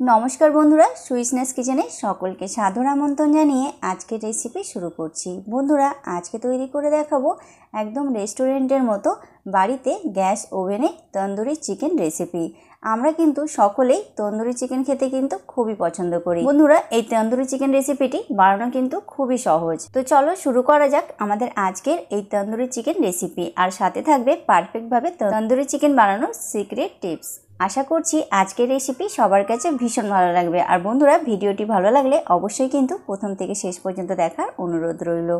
নমস্কার বন্ধুরা, সুইসনেস কিচেনে সকলকে সাদর আমন্ত্রণ জানিয়ে আজকের রেসিপি শুরু করছি। বন্ধুরা, আজকে তৈরি করে দেখাবো একদম রেস্টুরেন্টের মতো বাড়িতে গ্যাস ওভেনে তন্দুরি চিকেন রেসিপি। আমরা কিন্তু সকলেই তন্দুরি চিকেন খেতে কিন্তু খুবই পছন্দ করি। বন্ধুরা, এই তন্দুরি চিকেন রেসিপিটি বানানো কিন্তু খুবই সহজ। তো চলো শুরু করা যাক আমাদের আজকের এই তন্দুরি চিকেন রেসিপি। আর সাথে থাকবে পারফেক্টভাবে তন্দুরি চিকেন বানানোর সিক্রেট টিপস। আশা করছি আজকের রেসিপি সবার কাছে ভীষণ ভালো লাগবে। আর বন্ধুরা, ভিডিওটি ভালো লাগলে অবশ্যই কিন্তু প্রথম থেকে শেষ পর্যন্ত দেখার অনুরোধ রইল।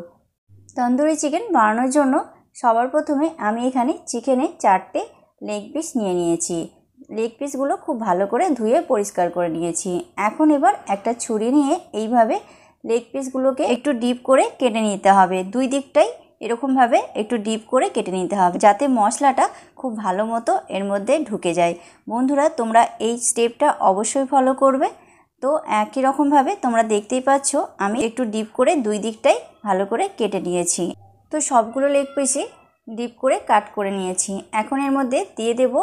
তন্দুরি চিকেন বানানোর জন্য সবার প্রথমে আমি এখানে চিকেনের 4টে লেগ পিস নিয়ে নিয়েছি। লেগ পিসগুলো খুব ভালো করে ধুয়ে পরিষ্কার করে নিয়েছি। এখন এবার একটা ছুরি নিয়ে এইভাবে লেগ পিসগুলোকে একটু ডিপ করে কেটে নিতে হবে। দুই দিকটাই এরকমভাবে একটু ডিপ করে কেটে নিতে হবে, যাতে মশলাটা খুব ভালো মতো এর মধ্যে ঢুকে যায়। বন্ধুরা, তোমরা এই স্টেপটা অবশ্যই ফলো করবে। তো একই রকমভাবে তোমরা দেখতেই পাচ্ছ আমি একটু ডিপ করে দুই দিকটাই ভালো করে কেটে নিয়েছি। তো সবগুলো লেগ পিসই ডিপ করে কাট করে নিয়েছি। এখন এর মধ্যে দিয়ে দেব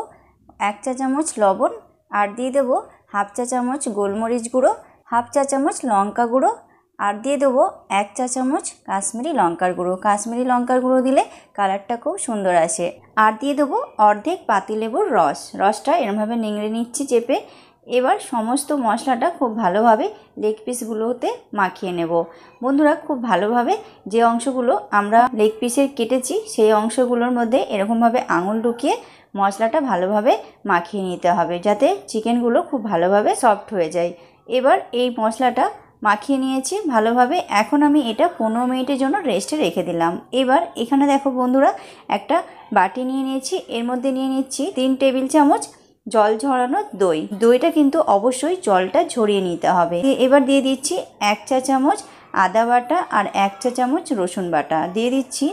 1 চা চামচ লবণ, আর দিয়ে দেব 1/2 চা চামচ গোলমরিচ গুঁড়ো, 1/2 চা চামচ লঙ্কা গুঁড়ো, আর দিয়ে দেবো 1 চা চামচ কাশ্মীরি লঙ্কার গুঁড়ো। কাশ্মীরি লঙ্কার গুঁড়ো দিলে কালারটা খুব সুন্দর আসে। আর দিয়ে দেবো অর্ধেক পাতিলেবুর রসটা এরমভাবে নিংড়ে নিচ্ছি চেপে। এবার সমস্ত মশলাটা খুব ভালোভাবে লেগ পিসগুলোতে মাখিয়ে নেব। বন্ধুরা, খুব ভালোভাবে যে অংশগুলো আমরা লেগ পিসের কেটেছি সেই অংশগুলোর মধ্যে এরকমভাবে আঙুল ঢুকিয়ে মশলাটা ভালোভাবে মাখিয়ে নিতে হবে, যাতে চিকেনগুলো খুব ভালোভাবে সফট হয়ে যায়। এবার এই মশলাটা মাখিয়ে নিয়েছি ভালোভাবে। এখন আমি এটা 15 মিনিটের জন্য রেস্টে রেখে দিলাম। এবার এখানে দেখো বন্ধুরা, একটা বাটি নিয়ে নিয়েছি। এর মধ্যে নিয়ে নিচ্ছি 3 টেবিল চামচ জল ঝরানো দই। দইটা কিন্তু অবশ্যই জলটা ঝরিয়ে নিতে হবে। এবার দিয়ে দিচ্ছি 1 চা চামচ আদা বাটা আর 1 চা চামচ রসুন বাটা। দিয়ে দিচ্ছি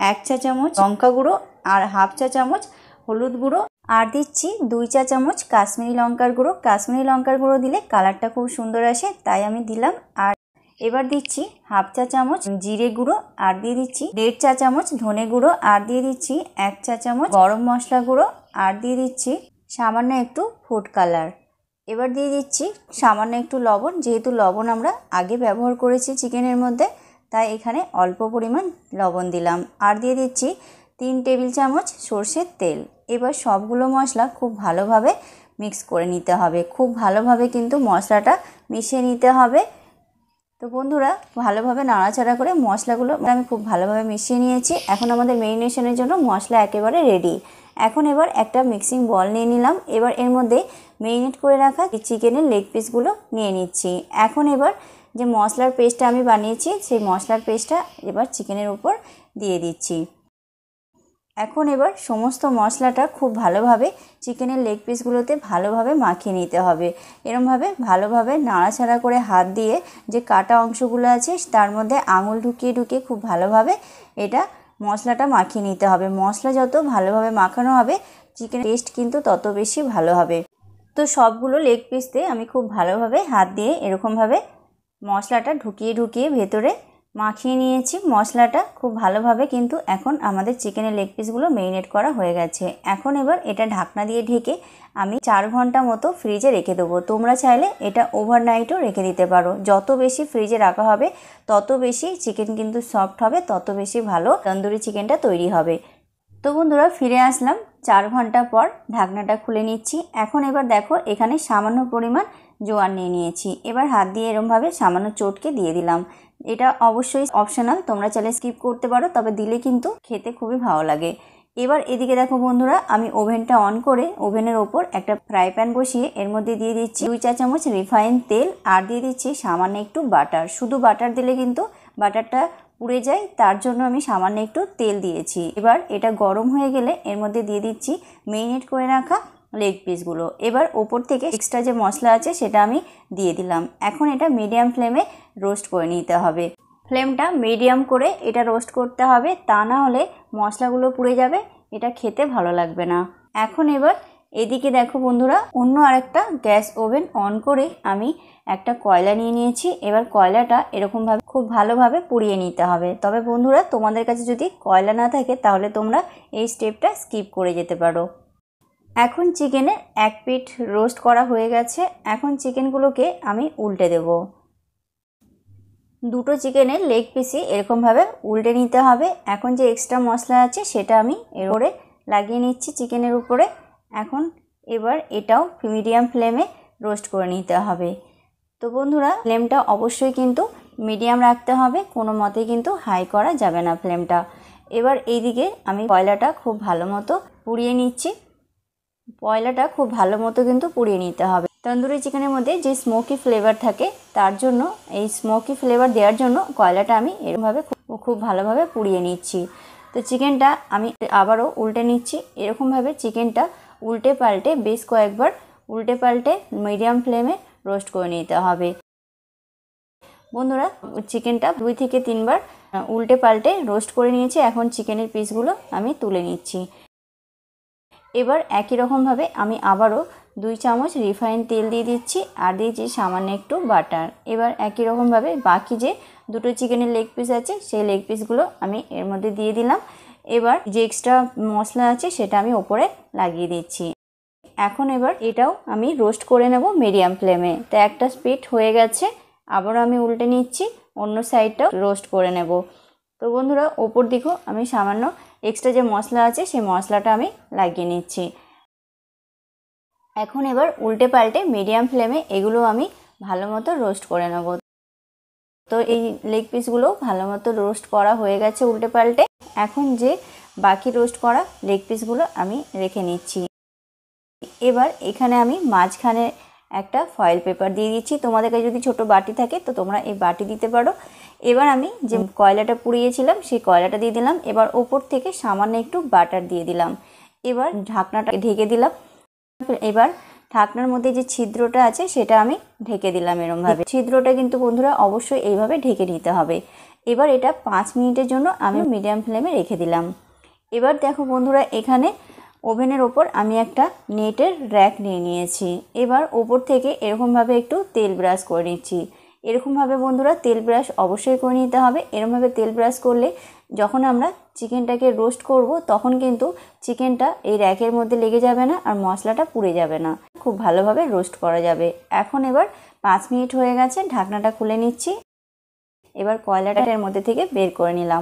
1 চা চামচ লঙ্কা গুঁড়ো আর 1/2 চা চামচ হলুদ গুঁড়ো, আর দিচ্ছি 2 চা চামচ কাশ্মীরি লঙ্কার গুঁড়ো। কাশ্মীরি লঙ্কার গুঁড়ো দিলে কালারটা খুব সুন্দর আসে, তাই আমি দিলাম। আর এবার দিচ্ছি 1/2 চা চামচ জিরে গুঁড়ো, আর দিয়ে দিচ্ছি 1.5 চা চামচ ধনে গুঁড়ো, আর দিয়ে দিচ্ছি 1 চা চামচ গরম মশলা গুঁড়ো, আর দিয়ে দিচ্ছি সামান্য একটু ফুড কালার। এবার দিয়ে দিচ্ছি সামান্য একটু লবণ। যেহেতু লবণ আমরা আগে ব্যবহার করেছি চিকেনের মধ্যে, তাই এখানে অল্প পরিমাণ লবণ দিলাম। আর দিয়ে দিচ্ছি 3 টেবিল চামচ সর্ষের তেল। এবার সবগুলো মশলা খুব ভালোভাবে মিক্স করে নিতে হবে। খুব ভালোভাবে কিন্তু মশলাটা মিশিয়ে নিতে হবে। তো বন্ধুরা, ভালোভাবে নাড়াচাড়া করে মশলাগুলো আমি খুব ভালোভাবে মিশিয়ে নিয়েছি। এখন আমাদের মেরিনেশনের জন্য মশলা একেবারে রেডি। এখন এবার একটা মিক্সিং বল নিয়ে নিলাম। এবার এর মধ্যে মেরিনেট করে রাখা চিকেনের লেগ পিসগুলো নিয়ে নিচ্ছি। এখন এবার যে মশলার পেস্টটা আমি বানিয়েছি সেই মশলার পেস্টটা এবার চিকেনের উপর দিয়ে দিচ্ছি। এখন এবার সমস্ত মশলাটা খুব ভালোভাবে চিকেনের লেগ পিসগুলোতে ভালোভাবে মাখিয়ে নিতে হবে। এরমভাবে ভালোভাবে নাড়াচাড়া করে হাত দিয়ে যে কাটা অংশগুলো আছে তার মধ্যে আঙুল ঢুকিয়ে ঢুকিয়ে খুব ভালোভাবে এটা মশলাটা মাখিয়ে নিতে হবে। মশলা যত ভালোভাবে মাখানো হবে চিকেনের টেস্ট কিন্তু তত বেশি ভালো হবে। তো সবগুলো লেগ পিসতে আমি খুব ভালোভাবে হাত দিয়ে এরকমভাবে মশলাটা ঢুকিয়ে ঢুকিয়ে ভেতরে মাখিয়ে নিয়েছি। মশলাটা খুব ভালোভাবে কিন্তু এখন আমাদের চিকেনের লেগ পিসগুলো মেরিনেট করা হয়ে গেছে। এখন এবার এটা ঢাকনা দিয়ে ঢেকে আমি 4 ঘন্টা মতো ফ্রিজে রেখে দেবো। তোমরা চাইলে এটা ওভারনাইটও রেখে দিতে পারো। যত বেশি ফ্রিজে রাখা হবে তত বেশি চিকেন কিন্তু সফট হবে, তত বেশি ভালো তন্দুরি চিকেনটা তৈরি হবে। তো বন্ধুরা, ফিরে আসলাম 4 ঘন্টা পর। ঢাকনাটা খুলে নিচ্ছি। এখন এবার দেখো এখানে সামান্য পরিমাণ জোয়ান নিয়ে নিয়েছি। এবার হাত দিয়ে এরমভাবে সামান্য চটকে দিয়ে দিলাম। এটা অবশ্যই অপশনাল, তোমরা চাইলে স্কিপ করতে পারো, তবে দিলে কিন্তু খেতে খুবই ভালো লাগে। এবার এদিকে দেখো বন্ধুরা, আমি ওভেনটা অন করে ওভেনের ওপর একটা ফ্রাই প্যান বসিয়ে এর মধ্যে দিয়ে দিচ্ছি 2 চা চামচ রিফাইন তেল, আর দিয়ে দিচ্ছি সামান্য একটু বাটার। শুধু বাটার দিলে কিন্তু বাটারটা পুড়ে যায়, তার জন্য আমি সামান্য একটু তেল দিয়েছি। এবার এটা গরম হয়ে গেলে এর মধ্যে দিয়ে দিচ্ছি মেরিনেট করে রাখা লেগ পিসগুলো। এবার ওপর থেকে এক্সট্রা যে মশলা আছে সেটা আমি দিয়ে দিলাম। এখন এটা মিডিয়াম ফ্লেমে রোস্ট করে নিতে হবে। ফ্লেমটা মিডিয়াম করে এটা রোস্ট করতে হবে, তা না হলে মশলাগুলো পুড়ে যাবে, এটা খেতে ভালো লাগবে না। এখন এবার এদিকে দেখো বন্ধুরা, অন্য আরেকটা গ্যাস ওভেন অন করে আমি একটা কয়লা নিয়ে নিয়েছি। এবার কয়লাটা এরকমভাবে খুব ভালোভাবে পুড়িয়ে নিতে হবে। তবে বন্ধুরা, তোমাদের কাছে যদি কয়লা না থাকে তাহলে তোমরা এই স্টেপটা স্কিপ করে যেতে পারো। এখন চিকেনের এক পিঠ রোস্ট করা হয়ে গেছে। এখন চিকেনগুলোকে আমি উল্টে দেব। দুটো চিকেনের লেগ পিসই এরকমভাবে উল্টে নিতে হবে। এখন যে এক্সট্রা মশলা আছে সেটা আমি এর উপরে লাগিয়ে নিচ্ছি চিকেনের উপরে। এখন এবার এটাও মিডিয়াম ফ্লেমে রোস্ট করে নিতে হবে। তো বন্ধুরা, ফ্লেমটা অবশ্যই কিন্তু মিডিয়াম রাখতে হবে, কোনো মতে কিন্তু হাই করা যাবে না ফ্লেমটা। এবার এইদিকে আমি কয়লাটা খুব ভালো মতো পুড়িয়ে নিচ্ছি। কয়লাটা খুব ভালো মতো কিন্তু পুড়িয়ে নিতে হবে। তন্দুরি চিকেনের মধ্যে যে স্মোকি ফ্লেভার থাকে, তার জন্য এই স্মোকি ফ্লেভার দেওয়ার জন্য কয়লাটা আমি এরকমভাবে খুব ভালোভাবে পুড়িয়ে নিচ্ছি। তো চিকেনটা আমি আবারও উল্টে নিচ্ছি। এরকমভাবে চিকেনটা উল্টে পাল্টে বেশ কয়েকবার উল্টে পাল্টে মিডিয়াম ফ্লেমে রোস্ট করে নিতে হবে। বন্ধুরা, চিকেনটা 2 থেকে 3 বার উল্টে পাল্টে রোস্ট করে নিয়েছি। এখন চিকেনের পিসগুলো আমি তুলে নিচ্ছি। এবার একই রকমভাবে আমি আবারও 2 চামচ রিফাইন তেল দিয়ে দিচ্ছি আর দিয়েছি সামান্য একটু বাটার। এবার একই রকমভাবে বাকি যে দুটো চিকেনের লেগ পিস আছে সেই লেগ পিসগুলো আমি এর মধ্যে দিয়ে দিলাম। এবার যে এক্সট্রা মশলা আছে সেটা আমি ওপরে লাগিয়ে দিচ্ছি। এখন এবার এটাও আমি রোস্ট করে নেব মিডিয়াম ফ্লেমে। তো একটা স্পিড হয়ে গেছে, আবারও আমি উল্টে নিচ্ছি, অন্য সাইডটাও রোস্ট করে নেব। তো বন্ধুরা, ওপর দিকেও আমি সামান্য এক্সট্রা যে মশলা আছে সেই মশলাটা আমি লাগিয়ে নিচ্ছি। এখন এবার উল্টে পাল্টে মিডিয়াম ফ্লেমে এগুলো আমি ভালো মতো রোস্ট করে নেব। তো এই লেগ পিসগুলো ভালো মতো রোস্ট করা হয়ে গেছে উল্টে পাল্টে। এখন যে বাকি রোস্ট করা লেগ পিসগুলো আমি রেখে নিচ্ছি। এবার এখানে আমি মাঝখানে একটা ফয়েল পেপার দিয়ে দিচ্ছি। তোমাদের কাছে যদি ছোট বাটি থাকে তো তোমরা এই বাটি দিতে পারো। এবার আমি যে কয়লাটা পুড়িয়েছিলাম সেই কয়লাটা দিয়ে দিলাম। এবার ওপর থেকে সামান্য একটু বাটার দিয়ে দিলাম। এবার ঢাকনাটা ঢেকে দিলাম। এবার ঢাকনার মধ্যে যে ছিদ্রটা আছে সেটা আমি ঢেকে দিলাম এরমভাবে। ছিদ্রটা কিন্তু বন্ধুরা অবশ্যই এইভাবে ঢেকে নিতে হবে। এবার এটা 5 মিনিটের জন্য আমি মিডিয়াম ফ্লেমে রেখে দিলাম। এবার দেখো বন্ধুরা, এখানে ওভেনের ওপর আমি একটা নেটের র্যাক নিয়ে নিয়েছি। এবার ওপর থেকে এরকমভাবে একটু তেল ব্রাশ করে নিচ্ছি। এরকমভাবে বন্ধুরা তেল ব্রাশ অবশ্যই করে নিতে হবে। এরকমভাবে তেল ব্রাশ করলে যখন আমরা চিকেনটাকে রোস্ট করব তখন কিন্তু চিকেনটা এই র্যাকের মধ্যে লেগে যাবে না আর মশলাটা পুড়ে যাবে না, খুব ভালোভাবে রোস্ট করা যাবে। এখন এবার 5 মিনিট হয়ে গেছে, ঢাকনাটা খুলে নিচ্ছি। এবার কয়লাটা এর মধ্যে থেকে বের করে নিলাম।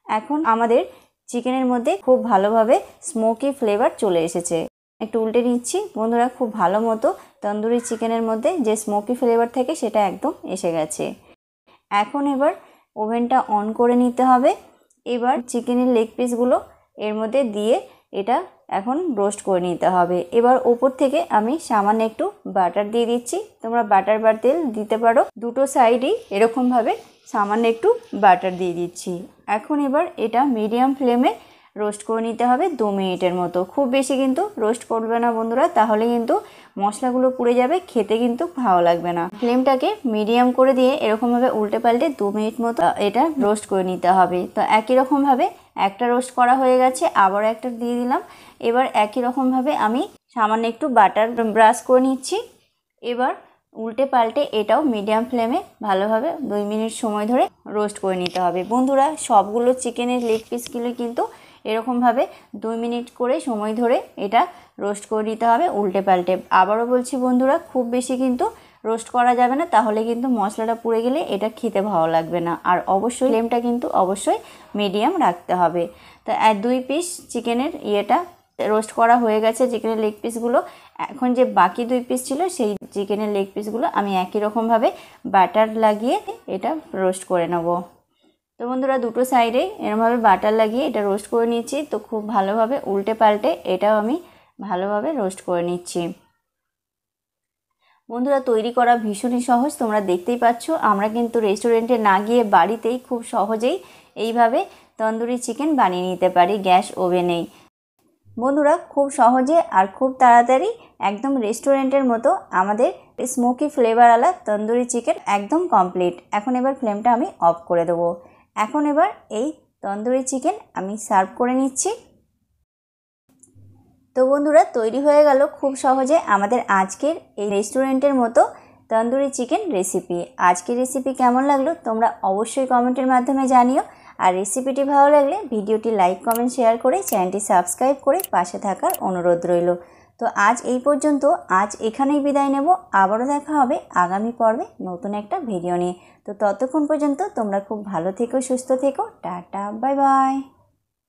এখন আমাদের চিকেনের মধ্যে খুব ভালোভাবে স্মোকি ফ্লেভার চলে এসেছে। একটু উল্টে নিচ্ছি বন্ধুরা, খুব ভালো মতো তন্দুরি চিকেনের মধ্যে যে স্মোকি ফ্লেভার থাকে সেটা একদম এসে গেছে। এখন এবার ওভেনটা অন করে নিতে হবে। এবার চিকেনের লেগ পিসগুলো এর মধ্যে দিয়ে এটা এখন রোস্ট করে নিতে হবে। এবার ওপর থেকে আমি সামান্য একটু বাটার দিয়ে দিচ্ছি। তোমরা বাটার বা তেল দিতে পারো। দুটো সাইডই এরকমভাবে সামান্য একটু বাটার দিয়ে দিচ্ছি। এখন এবার এটা মিডিয়াম ফ্লেমে রোস্ট করে নিতে হবে 2 মিনিটের মতো। খুব বেশি কিন্তু রোস্ট করবে না বন্ধুরা, তাহলে কিন্তু মশলাগুলো পুড়ে যাবে, খেতে কিন্তু ভালো লাগবে না। ফ্লেমটাকে মিডিয়াম করে দিয়ে এরকমভাবে উল্টে পাল্টে 2 মিনিট মতো এটা রোস্ট করে নিতে হবে। তো একই রকমভাবে একটা রোস্ট করা হয়ে গেছে, আবার একটা দিয়ে দিলাম। এবার একই রকমভাবে আমি সামান্য একটু বাটার ব্রাশ করে নিচ্ছি। এবার উল্টে পাল্টে এটাও মিডিয়াম ফ্লেমে ভালোভাবে 2 মিনিট সময় ধরে রোস্ট করে নিতে হবে। বন্ধুরা, সবগুলো চিকেনের লেগ পিসগুলো কিন্তু এরকমভাবে 2 মিনিট করে সময় ধরে এটা রোস্ট করে নিতে হবে উল্টে পাল্টে। আবারও বলছি বন্ধুরা, খুব বেশি কিন্তু রোস্ট করা যাবে না, তাহলে কিন্তু মশলাটা পুড়ে গেলে এটা খেতে ভালো লাগবে না। আর অবশ্যই ফ্লেমটা কিন্তু অবশ্যই মিডিয়াম রাখতে হবে। তো 2 পিস চিকেনের রোস্ট করা হয়ে গেছে চিকেনের লেগ পিসগুলো। এখন যে বাকি 2 পিস ছিল সেই চিকেনের লেগ পিসগুলো আমি একই রকমভাবে বাটার লাগিয়ে এটা রোস্ট করে নেব। তো বন্ধুরা, দুটো সাইডে এরকমভাবে বাটার লাগিয়ে এটা রোস্ট করে নিচ্ছি। তো খুব ভালোভাবে উল্টে পাল্টে এটাও আমি ভালোভাবে রোস্ট করে নিচ্ছি। বন্ধুরা, তৈরি করা ভীষণই সহজ, তোমরা দেখতেই পাচ্ছ। আমরা কিন্তু রেস্টুরেন্টে না গিয়ে বাড়িতেই খুব সহজেই এইভাবে তন্দুরি চিকেন বানিয়ে নিতে পারি গ্যাস ওভেনেই। বন্ধুরা, খুব সহজে আর খুব তাড়াতাড়ি একদম রেস্টুরেন্টের মতো আমাদের স্মোকি ফ্লেভারওয়ালা তন্দুরি চিকেন একদম কমপ্লিট। এখন এবার ফ্লেমটা আমি অফ করে দেবো। এখন এবার এই তন্দুরি চিকেন আমি সার্ভ করে নিচ্ছি। তো বন্ধুরা, তৈরি হয়ে গেল খুব সহজে আমাদের আজকের এই রেস্টুরেন্টের মতো তন্দুরি চিকেন রেসিপি। আজকের রেসিপি কেমন লাগলো তোমরা অবশ্যই কমেন্টের মাধ্যমে জানিও। আর রেসিপিটি ভালো লাগলে ভিডিওটি লাইক কমেন্ট শেয়ার করে চ্যানেলটি সাবস্ক্রাইব করে পাশে থাকার অনুরোধ রইল। তো আজ এই পর্যন্ত, আজ এখানেই বিদায় নেব। আবারও দেখা হবে আগামী পর্বে নতুন একটা ভিডিও নিয়ে। তো ততক্ষণ পর্যন্ত তোমরা খুব ভালো থেকো, সুস্থ থেকো। Tata, bye bye.